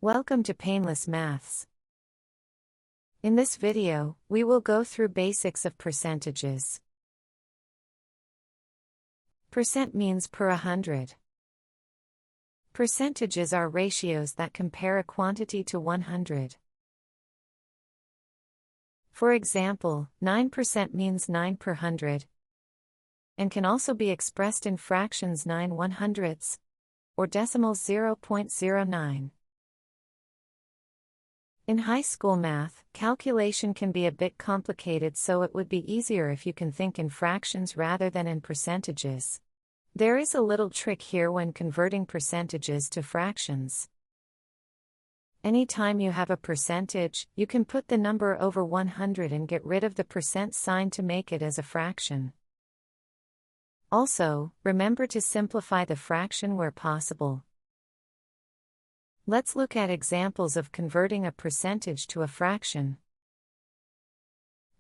Welcome to Painless Maths. In this video, we will go through basics of percentages. Percent means per 100. Percentages are ratios that compare a quantity to 100. For example, 9% means 9 per 100, and can also be expressed in fractions 9/100ths, or decimals 0.09. In high school math, calculation can be a bit complicated, so it would be easier if you can think in fractions rather than in percentages. There is a little trick here when converting percentages to fractions. Anytime you have a percentage, you can put the number over 100 and get rid of the percent sign to make it as a fraction. Also, remember to simplify the fraction where possible. Let's look at examples of converting a percentage to a fraction.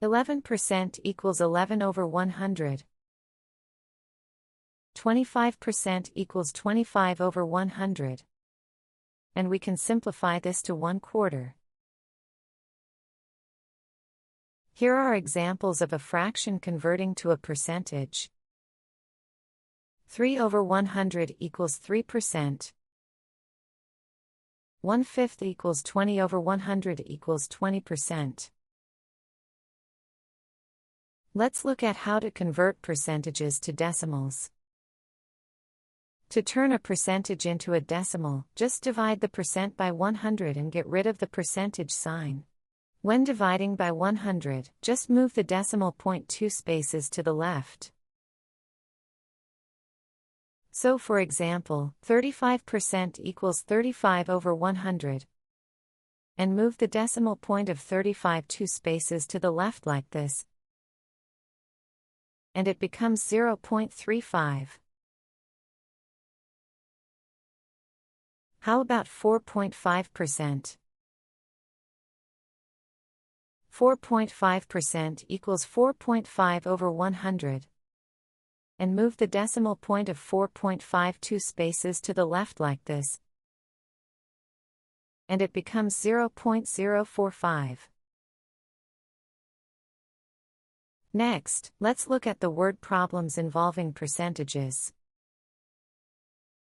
11% equals 11 over 100. 25% equals 25 over 100. And we can simplify this to 1/4. Here are examples of a fraction converting to a percentage. 3 over 100 equals 3%. 1/5 equals 20 over 100 equals 20%. Let's look at how to convert percentages to decimals. To turn a percentage into a decimal, just divide the percent by 100 and get rid of the percentage sign. When dividing by 100, just move the decimal point 2 spaces to the left. So for example, 35% equals 35 over 100. And move the decimal point of 35 2 spaces to the left like this. And it becomes 0.35. How about 4.5%? 4.5% equals 4.5 over 100. And move the decimal point of 4.52 spaces to the left like this. And it becomes 0.045. Next, let's look at the word problems involving percentages.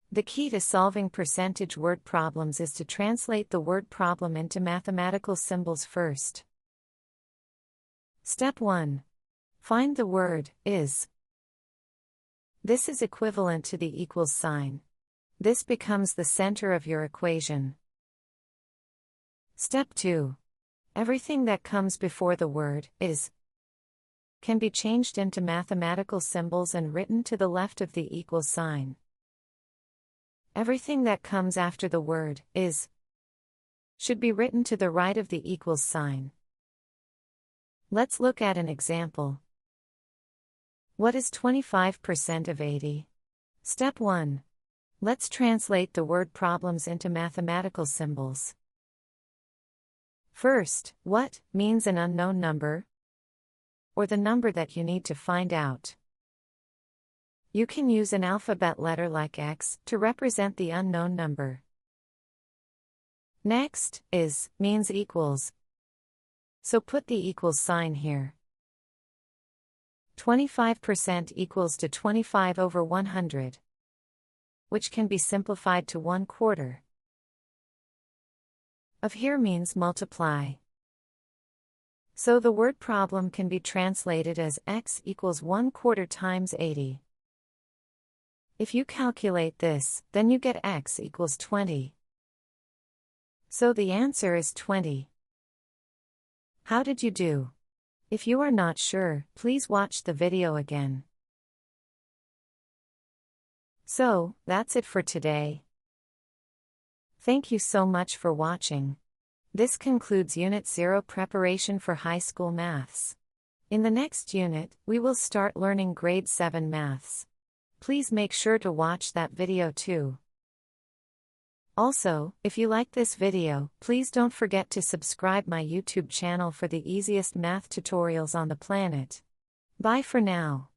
The key to solving percentage word problems is to translate the word problem into mathematical symbols first. Step 1. Find the word is. This is equivalent to the equals sign. This becomes the center of your equation. Step 2. Everything that comes before the word is can be changed into mathematical symbols and written to the left of the equals sign. Everything that comes after the word is should be written to the right of the equals sign. Let's look at an example. What is 25% of 80? Step 1. Let's translate the word problems into mathematical symbols. First, what means an unknown number, or the number that you need to find out. You can use an alphabet letter like X to represent the unknown number. Next, is means equals. So put the equals sign here. 25% equals to 25 over 100, which can be simplified to 1/4. Of here means multiply. So the word problem can be translated as X equals 1/4 times 80. If you calculate this, then you get X equals 20. So the answer is 20. How did you do? If you are not sure, please watch the video again. So, that's it for today. Thank you so much for watching. This concludes Unit 0 Preparation for High School Maths. In the next unit, we will start learning Grade 7 Maths. Please make sure to watch that video too. Also, if you like this video, please don't forget to subscribe my YouTube channel for the easiest math tutorials on the planet. Bye for now.